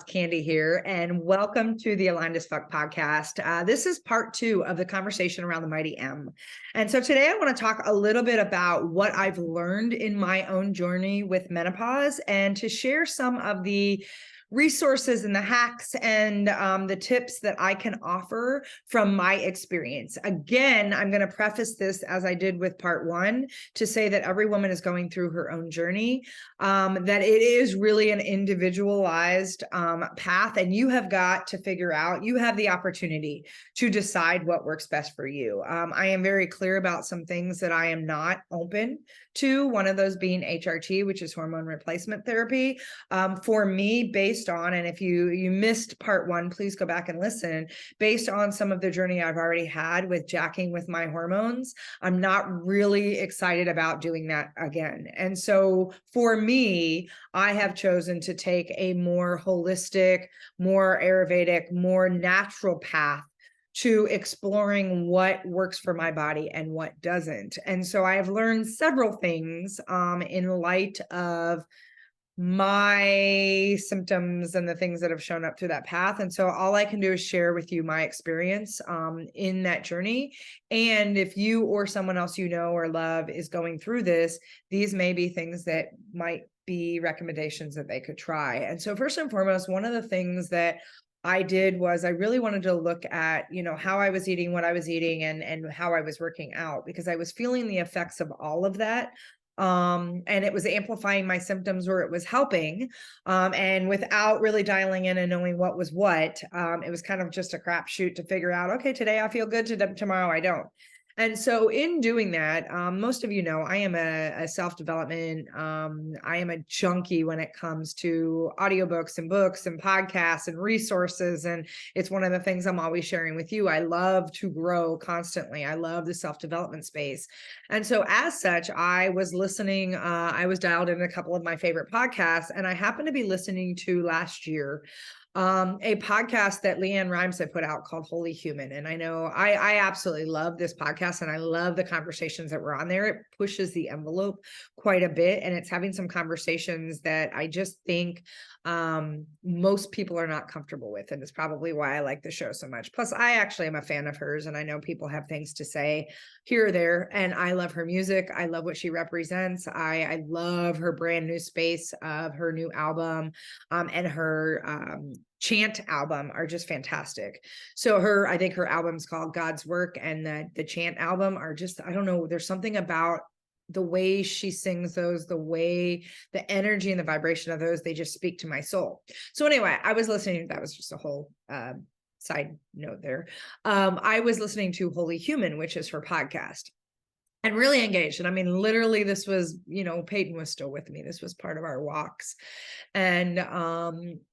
Candy here, and welcome to the Aligned as Fuck podcast. This is part 2 of the conversation around the mighty M. And so today I want to talk a little bit about what I've learned in my own journey with menopause and to share some of the resources and the hacks and the tips that I can offer from my experience. Again, I'm going to preface this as I did with part 1 to say that every woman is going through her own journey, that it is really an individualized path, and you have got to figure out, you have the opportunity to decide what works best for you. I am very clear about some things that I am not open to, one of those being HRT, which is hormone replacement therapy. For me, based on, and if you missed part 1, please go back and listen, based on some of the journey I've already had with jacking with my hormones, I'm not really excited about doing that again. And so for me, I have chosen to take a more holistic, more Ayurvedic, more natural path to exploring what works for my body and what doesn't. And so I have learned several things in light of my symptoms and the things that have shown up through that path. And so all I can do is share with you my experience in that journey. And if you or someone else you know or love is going through this, these may be things that might be recommendations that they could try. And so first and foremost, one of the things that I did was I really wanted to look at, how I was eating, what I was eating, and how I was working out, because I was feeling the effects of all of that. And it was amplifying my symptoms, or it was helping. And without really dialing in and knowing what was what, it was kind of just a crapshoot to figure out, okay, today I feel good, tomorrow I don't. And so in doing that, most of you know, I am a self-development, I am a junkie when it comes to audiobooks and books and podcasts and resources. And it's one of the things I'm always sharing with you. I love to grow constantly. I love the self-development space. And so as such, I was listening, I was dialed in a couple of my favorite podcasts, and I happened to be listening to last year a podcast that Leanne Rimes had put out called Holy Human. And I know I absolutely love this podcast, and I love the conversations that were on there. It pushes the envelope quite a bit, and it's having some conversations that I just think most people are not comfortable with. And it's probably why I like the show so much. Plus, I actually am a fan of hers, and I know people have things to say here or there, and I love her music. I love what she represents. I love her brand new space of her new album, and her chant album are just fantastic. So I think her album's called God's Work, and the chant album are just, I don't know, there's something about the way she sings those, the way, the energy and the vibration of those, they just speak to my soul. So anyway, I was listening, that was just a whole side note there. I was listening to Holy Human, which is her podcast, and really engaged. And I mean, literally this was, Peyton was still with me. This was part of our walks. And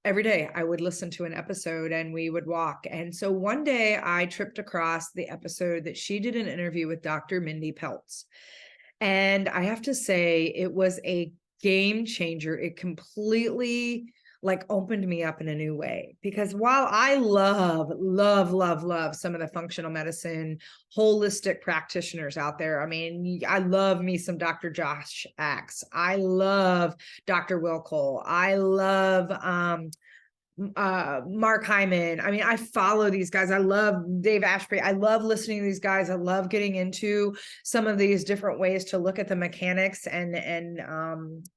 every day I would listen to an episode and we would walk. And so one day I tripped across the episode that she did an interview with Dr. Mindy Peltz. And I have to say, it was a game changer. It completely opened me up in a new way, because while I love some of the functional medicine, holistic practitioners out there, I mean, I love me some Dr. Josh Axe. I love Dr. Will Cole. I love, Mark Hyman. I mean, I follow these guys. I love Dave Asprey. I love listening to these guys. I love getting into some of these different ways to look at the mechanics and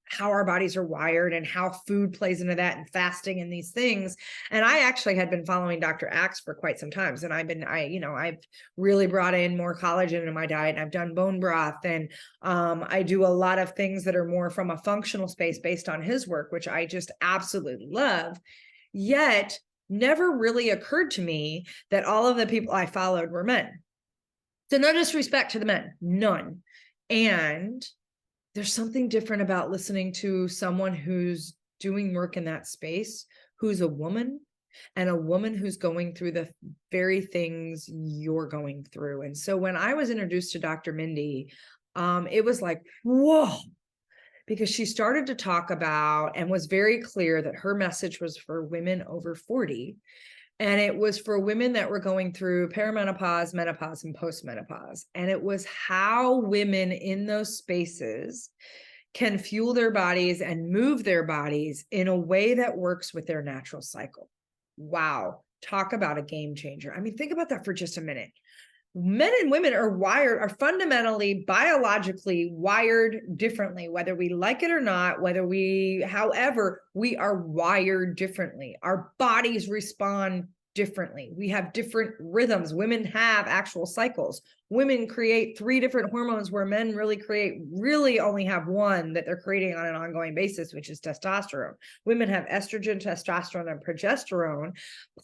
how our bodies are wired and how food plays into that, and fasting and these things. And I actually had been following Dr. Axe for quite some time. And I've really brought in more collagen into my diet, and I've done bone broth, and I do a lot of things that are more from a functional space based on his work, which I just absolutely love. Yet never really occurred to me that all of the people I followed were men. So no disrespect to the men, none. And there's something different about listening to someone who's doing work in that space, who's a woman, and a woman who's going through the very things you're going through. And so when I was introduced to Dr. Mindy, it was like, whoa. Because she started to talk about and was very clear that her message was for women over 40. And it was for women that were going through perimenopause, menopause, and postmenopause. And it was how women in those spaces can fuel their bodies and move their bodies in a way that works with their natural cycle. Wow. Talk about a game changer. I mean, think about that for just a minute. Men and women are fundamentally biologically wired differently, whether we like it or not, however, we are wired differently. Our bodies respond differently. We have different rhythms. Women have actual cycles. Women create 3 different hormones where men really only have one that they're creating on an ongoing basis, which is testosterone. Women have estrogen, testosterone, and progesterone.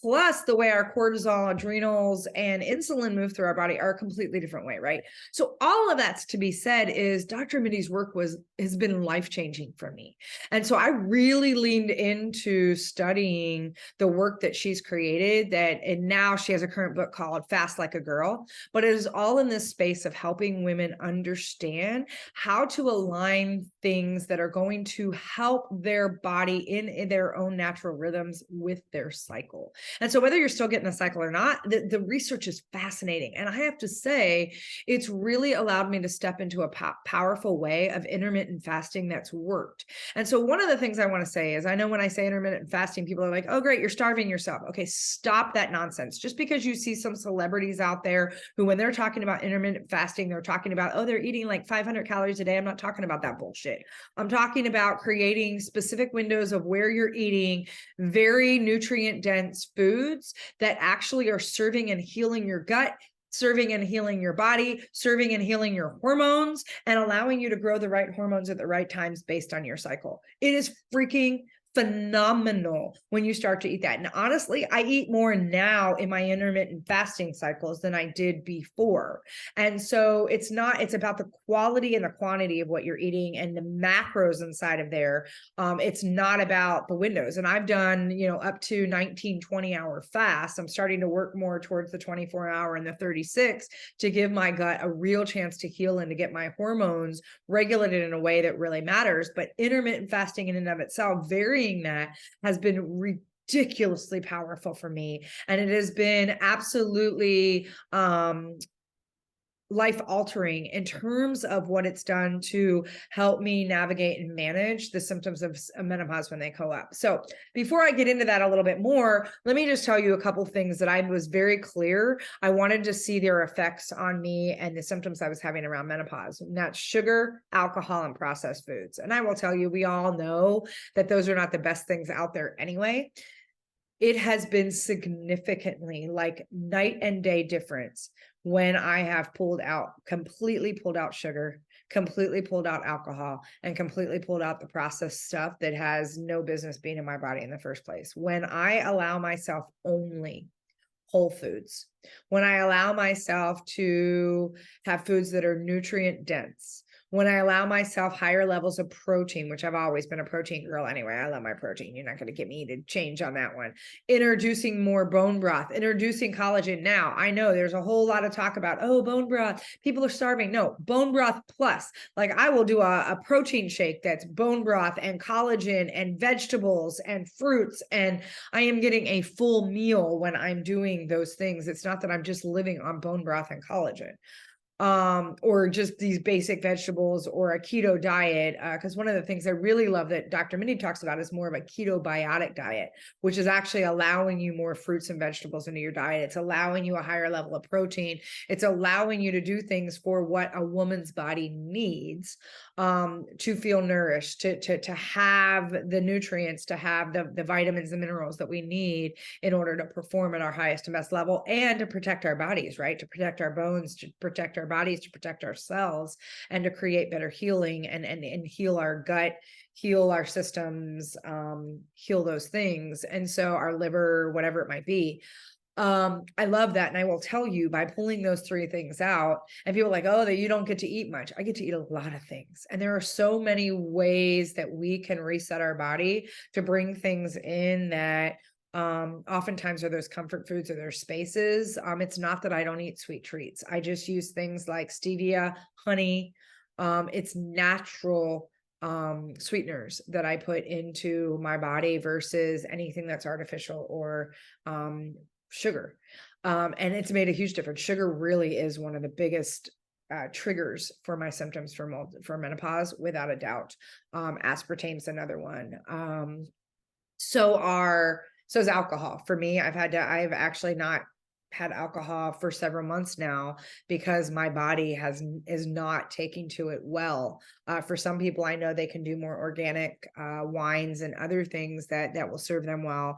Plus, the way our cortisol, adrenals, and insulin move through our body are a completely different way, right? So all of that's to be said is Dr. Mindy's work has been life-changing for me. And so I really leaned into studying the work that she's created, and now she has a current book called Fast Like a Girl, but it is all in this space of helping women understand how to align things that are going to help their body in their own natural rhythms with their cycle. And so whether you're still getting a cycle or not, the research is fascinating. And I have to say, it's really allowed me to step into a powerful way of intermittent fasting that's worked. And so one of the things I want to say is, I know when I say intermittent fasting, people are like, oh, great, you're starving yourself. Okay, stop that nonsense. Just because you see some celebrities out there who, when they're talking about intermittent fasting, they're talking about, oh, they're eating like 500 calories a day. I'm not talking about that bullshit. I'm talking about creating specific windows of where you're eating very nutrient dense foods that actually are serving and healing your gut, serving and healing your body, serving and healing your hormones, and allowing you to grow the right hormones at the right times based on your cycle. It is freaking phenomenal when you start to eat that. And honestly, I eat more now in my intermittent fasting cycles than I did before. And so it's about the quality and the quantity of what you're eating and the macros inside of there. It's not about the windows. And I've done, up to 19, 20-hour fasts. I'm starting to work more towards the 24-hour and the 36 to give my gut a real chance to heal and to get my hormones regulated in a way that really matters. But intermittent fasting in and of itself, that has been ridiculously powerful for me. And it has been absolutely life altering in terms of what it's done to help me navigate and manage the symptoms of menopause when they come up. So before I get into that a little bit more, let me just tell you a couple of things that I was very clear. I wanted to see their effects on me and the symptoms I was having around menopause. And that's sugar, alcohol, and processed foods. And I will tell you, we all know that those are not the best things out there anyway. It has been significantly like night and day difference when I have completely pulled out sugar, completely pulled out alcohol, and completely pulled out the processed stuff that has no business being in my body in the first place. When I allow myself only whole foods, when I allow myself to have foods that are nutrient dense, when I allow myself higher levels of protein, which I've always been a protein girl anyway. I love my protein. You're not going to get me to change on that one. Introducing more bone broth, introducing collagen. Now, I know there's a whole lot of talk about, oh, bone broth, people are starving. No, bone broth plus. Like I will do a protein shake that's bone broth and collagen and vegetables and fruits. And I am getting a full meal when I'm doing those things. It's not that I'm just living on bone broth and collagen. Or just these basic vegetables or a keto diet. Because one of the things I really love that Dr. Mindy talks about is more of a ketobiotic diet, which is actually allowing you more fruits and vegetables into your diet. It's allowing you a higher level of protein. It's allowing you to do things for what a woman's body needs to feel nourished, to have the nutrients, to have the vitamins and minerals that we need in order to perform at our highest and best level, and to protect our bodies, right? To protect our bones, to protect our bodies, to protect our cells, and to create better healing and heal our gut, heal our systems, heal those things. And so our liver, whatever it might be. I love that. And I will tell you, by pulling those 3 things out, and people are like, oh, that you don't get to eat much. I get to eat a lot of things. And there are so many ways that we can reset our body to bring things in that oftentimes are those comfort foods or their spaces. It's not that I don't eat sweet treats. I just use things like stevia, honey. It's natural sweeteners that I put into my body versus anything that's artificial or sugar. And it's made a huge difference. Sugar really is one of the biggest triggers for my symptoms for menopause, without a doubt. Aspartame's another one. So is alcohol for me. I've actually not had alcohol for several months now because my body is not taking to it well. For some people, I know they can do more organic wines and other things that will serve them well.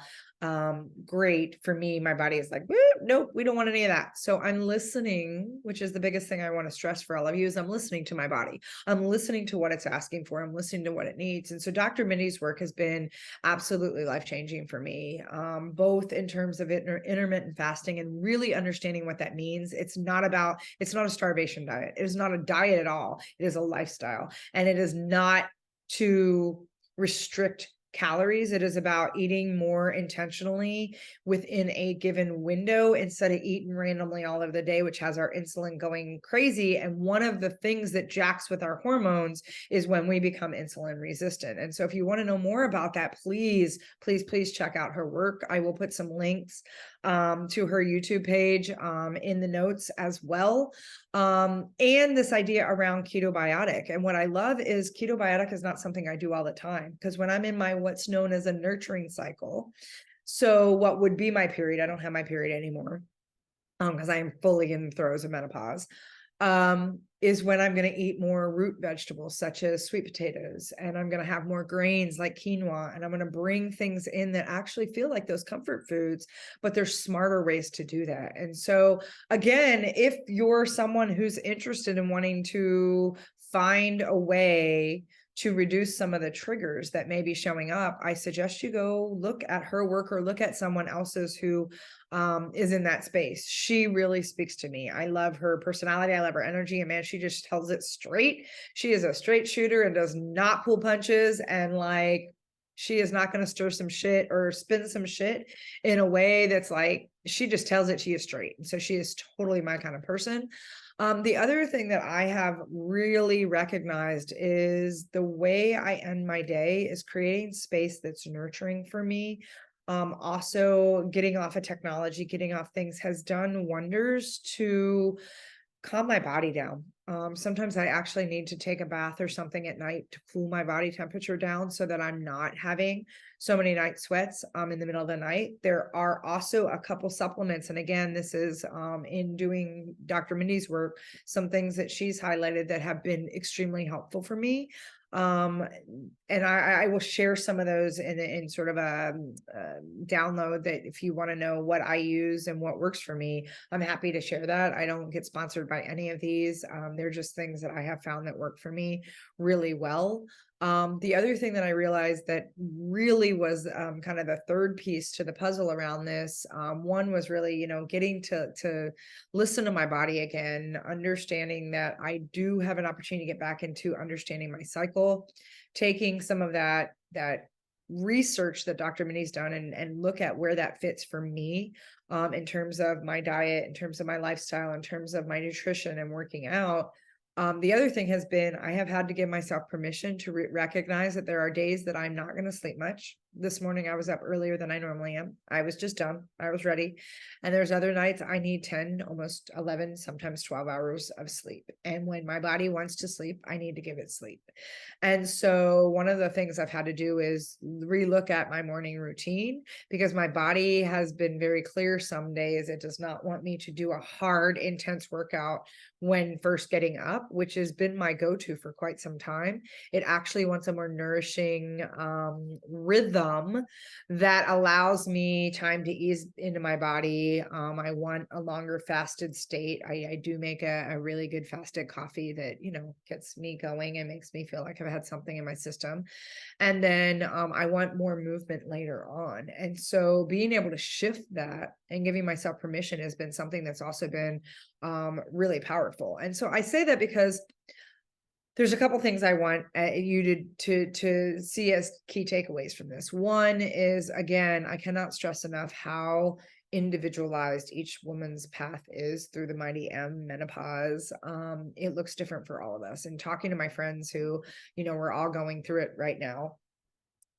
Great. For me, my body is like, nope, we don't want any of that. So I'm listening, which is the biggest thing I want to stress for all of you, is I'm listening to my body. I'm listening to what it's asking for. I'm listening to what it needs. And so Dr. Mindy's work has been absolutely life-changing for me, both in terms of intermittent fasting and really understanding what that means. It's not a starvation diet. It is not a diet at all. It is a lifestyle, and it is not to restrict calories. It is about eating more intentionally within a given window instead of eating randomly all over the day, which has our insulin going crazy. And one of the things that jacks with our hormones is when we become insulin resistant. And so if you want to know more about that, please check out her work. I will put some links to her YouTube page in the notes as well. And this idea around ketobiotic. And what I love is ketobiotic is not something I do all the time, because when I'm in my what's known as a nurturing cycle, so what would be my period, I don't have my period anymore because I am fully in the throes of menopause, is when I'm going to eat more root vegetables such as sweet potatoes, and I'm going to have more grains like quinoa, and I'm going to bring things in that actually feel like those comfort foods, but there's smarter ways to do that. And so again, if you're someone who's interested in wanting to find a way to reduce some of the triggers that may be showing up, I suggest you go look at her work or look at someone else's who is in that space. She really speaks to me. I love her personality. I love her energy. And man, she just tells it straight. She is a straight shooter and does not pull punches. And like, she is not going to stir some shit or spin some shit in a way that's like, she just tells it to you straight. And so she is totally my kind of person. The other thing that I have really recognized is the way I end my day is creating space that's nurturing for me. Also getting off of technology, getting off things has done wonders to calm my body down. Sometimes I actually need to take a bath or something at night to cool my body temperature down so that I'm not having so many night sweats in the middle of the night. There are also a couple supplements. And again, this is in doing Dr. Mindy's work, some things that she's highlighted that have been extremely helpful for me. And I will share some of those in sort of a download that if you want to know what I use and what works for me, I'm happy to share that. I don't get sponsored by any of these. They're just things that I have found that work for me really well. The other thing that I realized that really was kind of the third piece to the puzzle around this, one was really, getting to listen to my body again, understanding that I do have an opportunity to get back into understanding my cycle, taking some of that research that Dr. Minnie's done and look at where that fits for me in terms of my diet, in terms of my lifestyle, in terms of my nutrition and working out. The other thing has been, I have had to give myself permission to recognize that there are days that I'm not going to sleep much. This morning, I was up earlier than I normally am. I was just done. I was ready. And there's other nights I need 10, almost 11, sometimes 12 hours of sleep. And when my body wants to sleep, I need to give it sleep. And so one of the things I've had to do is relook at my morning routine, because my body has been very clear some days it does not want me to do a hard, intense workout when first getting up, which has been my go-to for quite some time. It actually wants a more nourishing rhythm that allows me time to ease into my body. I want a longer fasted state. I do make a really good fasted coffee that, gets me going and makes me feel like I've had something in my system. And then I want more movement later on. And so being able to shift that and giving myself permission has been something that's also been really powerful. And so I say that because there's a couple things I want you to see as key takeaways from this. One is, again, I cannot stress enough how individualized each woman's path is through the mighty M, menopause. It looks different for all of us. And talking to my friends who, we're all going through it right now,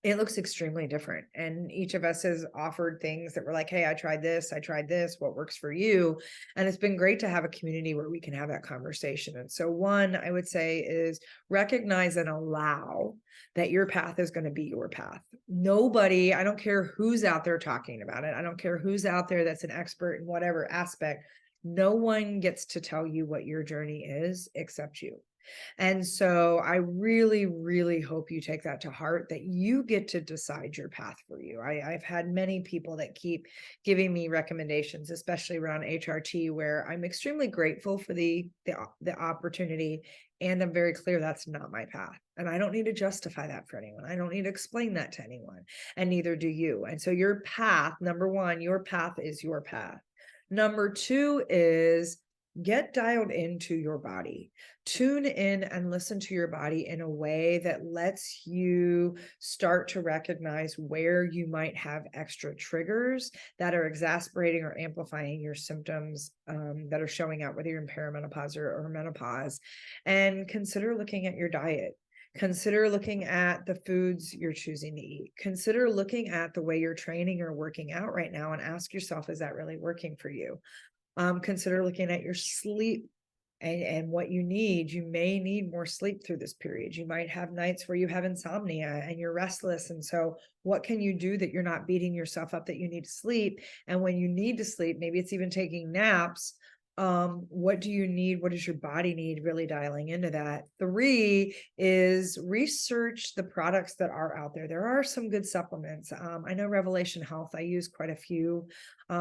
It looks extremely different. And each of us has offered things that were like, hey, I tried this, what works for you? And it's been great to have a community where we can have that conversation. And so, one, I would say is recognize and allow that your path is going to be your path. Nobody, I don't care who's out there talking about it, I don't care who's out there that's an expert in whatever aspect. No one gets to tell you what your journey is except you. And so I really, really hope you take that to heart, that you get to decide your path for you. I've had many people that keep giving me recommendations, especially around HRT, where I'm extremely grateful for the opportunity. And I'm very clear that's not my path. And I don't need to justify that for anyone. I don't need to explain that to anyone. And neither do you. And so your path, number one, your path is your path. Number two is get dialed into your body. Tune in and listen to your body in a way that lets you start to recognize where you might have extra triggers that are exasperating or amplifying your symptoms that are showing up, whether you're in perimenopause or menopause. And consider looking at your diet. Consider looking at the foods you're choosing to eat. Consider looking at the way you're training or working out right now and ask yourself, is that really working for you? Consider looking at your sleep and what you need. You may need more sleep through this period. You might have nights where you have insomnia and you're restless. And so what can you do that you're not beating yourself up that you need to sleep? And when you need to sleep, maybe it's even taking naps. What do you need? What does your body need? Really dialing into that. Three is research the products that are out there. There are some good supplements. I know Revelation Health, I use quite a few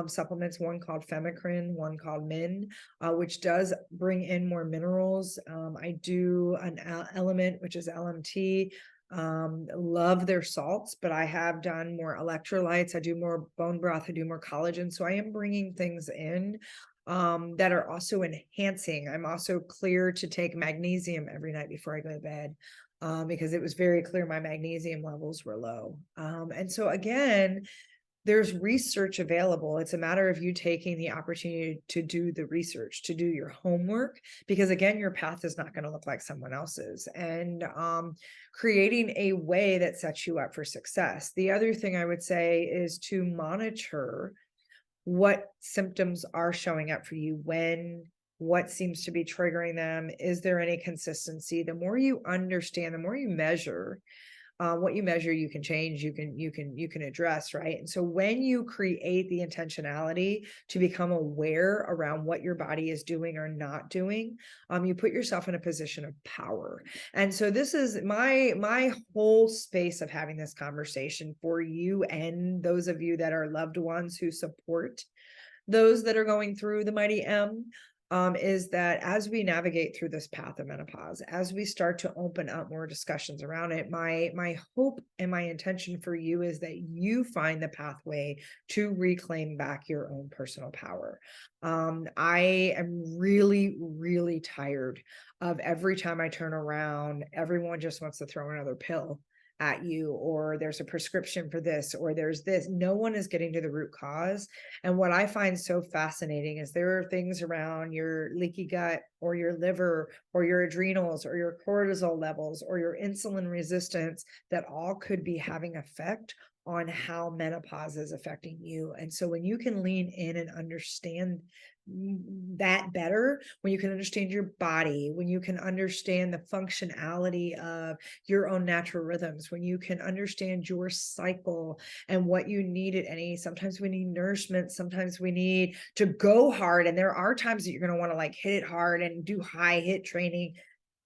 supplements, one called Femicrin, one called Min, which does bring in more minerals. I do an element, which is LMT. Love their salts, but I have done more electrolytes. I do more bone broth. I do more collagen. So I am bringing things in that are also enhancing. I'm also clear to take magnesium every night before I go to bed because it was very clear my magnesium levels were low. And so again, there's research available. It's a matter of you taking the opportunity to do the research, to do your homework, because again, your path is not going to look like someone else's, and creating a way that sets you up for success. The other thing I would say is to monitor what symptoms are showing up for you, when, what seems to be triggering them. Is there any consistency? The more you understand, the more you measure, what you measure, you can change, you can address, right? And so when you create the intentionality to become aware around what your body is doing or not doing, you put yourself in a position of power. And so this is my whole space of having this conversation for you and those of you that are loved ones who support those that are going through the mighty M, is that as we navigate through this path of menopause, as we start to open up more discussions around it, my hope and my intention for you is that you find the pathway to reclaim back your own personal power. I am really, really tired of every time I turn around, everyone just wants to throw another pill at you, or there's a prescription for this, or there's this. No one is getting to the root cause. And what I find so fascinating is there are things around your leaky gut or your liver or your adrenals or your cortisol levels or your insulin resistance that all could be having effect on how menopause is affecting you. And so when you can lean in and understand that better, when you can understand your body, when you can understand the functionality of your own natural rhythms, when you can understand your cycle and what you need at any, sometimes we need nourishment, sometimes we need to go hard. And there are times that you're going to want to like hit it hard and do high hit training.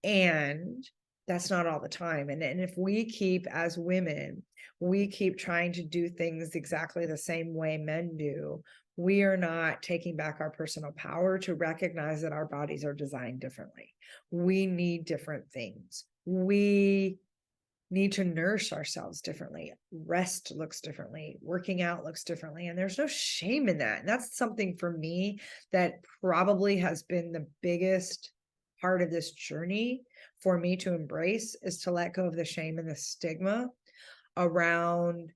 And that's not all the time. And if we keep, as women, we keep trying to do things exactly the same way men do, we are not taking back our personal power to recognize that our bodies are designed differently. We need different things. We need to nourish ourselves differently. Rest looks differently. Working out looks differently. And there's no shame in that. And that's something for me that probably has been the biggest part of this journey for me to embrace, is to let go of the shame and the stigma around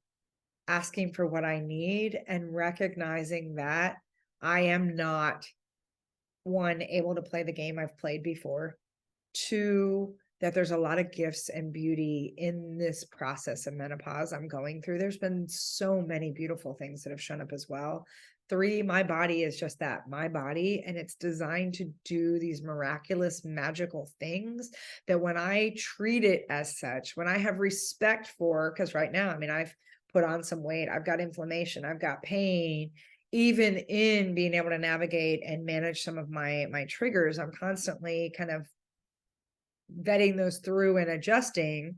asking for what I need and recognizing that I am not, one, able to play the game I've played before, two, that there's a lot of gifts and beauty in this process of menopause I'm going through. There's been so many beautiful things that have shown up as well. 3, my body is just that, my body, and it's designed to do these miraculous, magical things that when I treat it as such, when I have respect for, because right now, I mean, I've put on some weight, I've got inflammation, I've got pain, even in being able to navigate and manage some of my triggers, I'm constantly kind of vetting those through and adjusting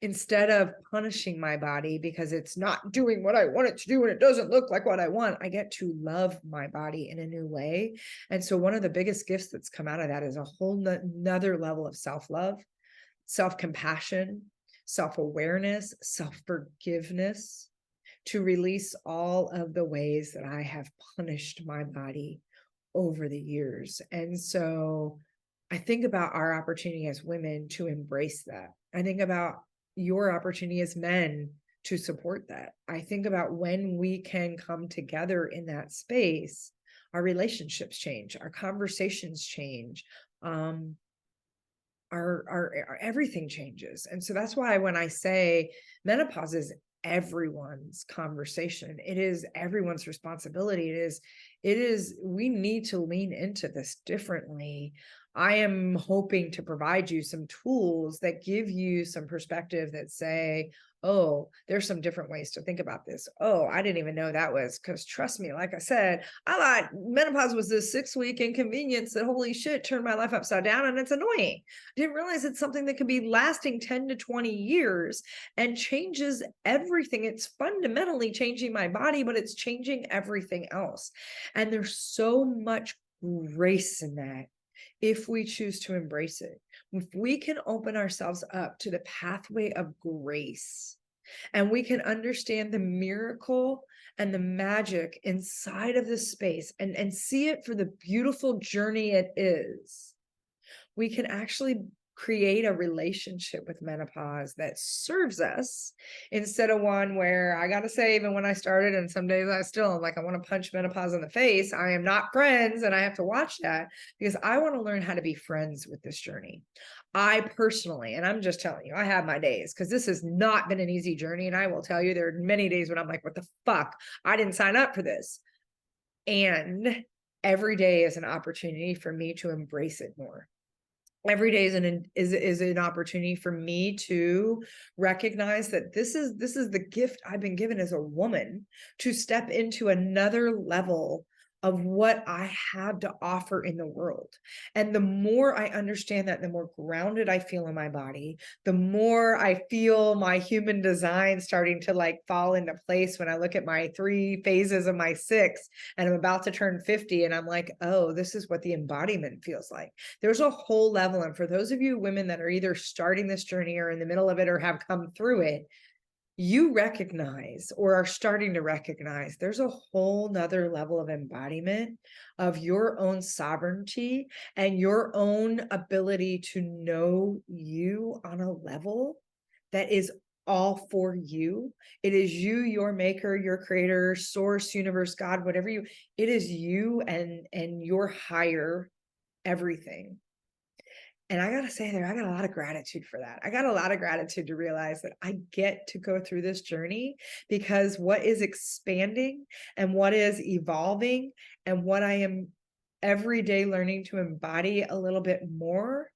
instead of punishing my body because it's not doing what I want it to do and it doesn't look like what I want. I get to love my body in a new way. And so one of the biggest gifts that's come out of that is a whole another level of self-love, self-compassion, self-awareness, self-forgiveness, to release all of the ways that I have punished my body over the years. And so I think about our opportunity as women to embrace that. I think about your opportunity as men to support that. I think about when we can come together in that space, our relationships change, our conversations change, our everything changes. And so that's why when I say menopause is everyone's conversation, it is everyone's responsibility. It is we need to lean into this differently. I am hoping to provide you some tools that give you some perspective that say, oh, there's some different ways to think about this. Oh, I didn't even know that was, because trust me, like I said, I thought menopause was this 6-week inconvenience that holy shit turned my life upside down and it's annoying. Didn't realize it's something that could be lasting 10 to 20 years and changes everything. It's fundamentally changing my body, but it's changing everything else. And there's so much grace in that if we choose to embrace it. If we can open ourselves up to the pathway of grace and we can understand the miracle and the magic inside of this space and see it for the beautiful journey it is, we can actually create a relationship with menopause that serves us instead of one where I got to say, even when I started, and some days I still am like, I want to punch menopause in the face. I am not friends. And I have to watch that because I want to learn how to be friends with this journey. I personally, and I'm just telling you, I have my days because this has not been an easy journey. And I will tell you, there are many days when I'm like, what the fuck? I didn't sign up for this. And every day is an opportunity for me to embrace it more. Every day is an opportunity for me to recognize that this is the gift I've been given as a woman to step into another level of what I have to offer in the world. And the more I understand that, the more grounded I feel in my body, the more I feel my human design starting to like fall into place when I look at my 3 phases of my 6 and I'm about to turn 50 and I'm like, oh, this is what the embodiment feels like. There's a whole level. And for those of you women that are either starting this journey or in the middle of it or have come through it, you recognize or are starting to recognize there's a whole nother level of embodiment of your own sovereignty and your own ability to know you on a level that is all for you. It is you, your maker, your creator, source, universe, God, whatever you, it is you and your higher everything. And I got to say there, I got a lot of gratitude for that. I got a lot of gratitude to realize that I get to go through this journey because what is expanding and what is evolving and what I am every day learning to embody a little bit more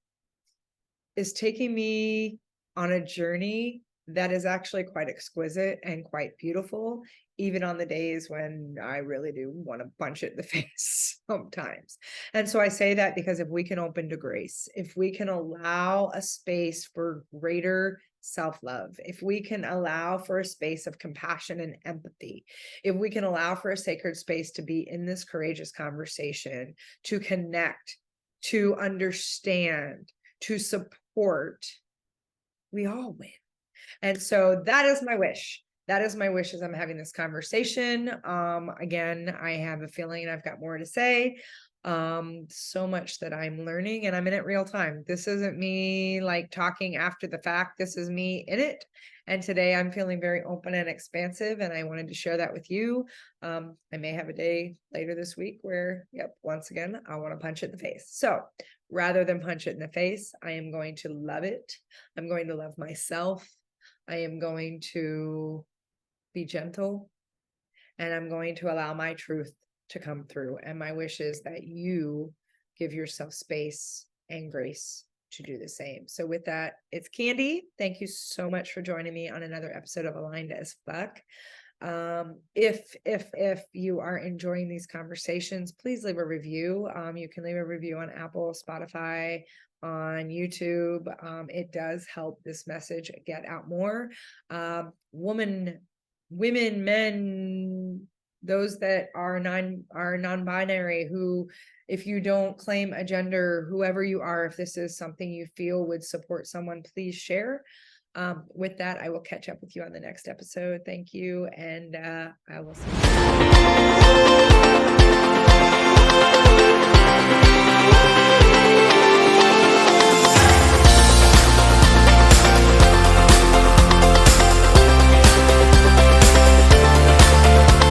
is taking me on a journey that is actually quite exquisite and quite beautiful, even on the days when I really do want to punch it in the face sometimes. And so I say that because if we can open to grace, if we can allow a space for greater self-love, if we can allow for a space of compassion and empathy, if we can allow for a sacred space to be in this courageous conversation, to connect, to understand, to support, we all win. And so that is my wish. That is my wish as I'm having this conversation. Again, I have a feeling I've got more to say. So much that I'm learning, and I'm in it real time. This isn't me like talking after the fact. This is me in it. And today I'm feeling very open and expansive, and I wanted to share that with you. I may have a day later this week where, yep, once again, I want to punch it in the face. So rather than punch it in the face, I am going to love it. I'm going to love myself. I am going to be gentle, and I'm going to allow my truth to come through. And my wish is that you give yourself space and grace to do the same. So with that, it's Candy. Thank you so much for joining me on another episode of Aligned as Fuck. If you are enjoying these conversations, please leave a review. You can leave a review on Apple, Spotify, on YouTube. It does help this message get out more. Women, men, those that are non-binary, who, if you don't claim a gender, whoever you are, if this is something you feel would support someone, please share. With that, I will catch up with you on the next episode. Thank you, and I will see you.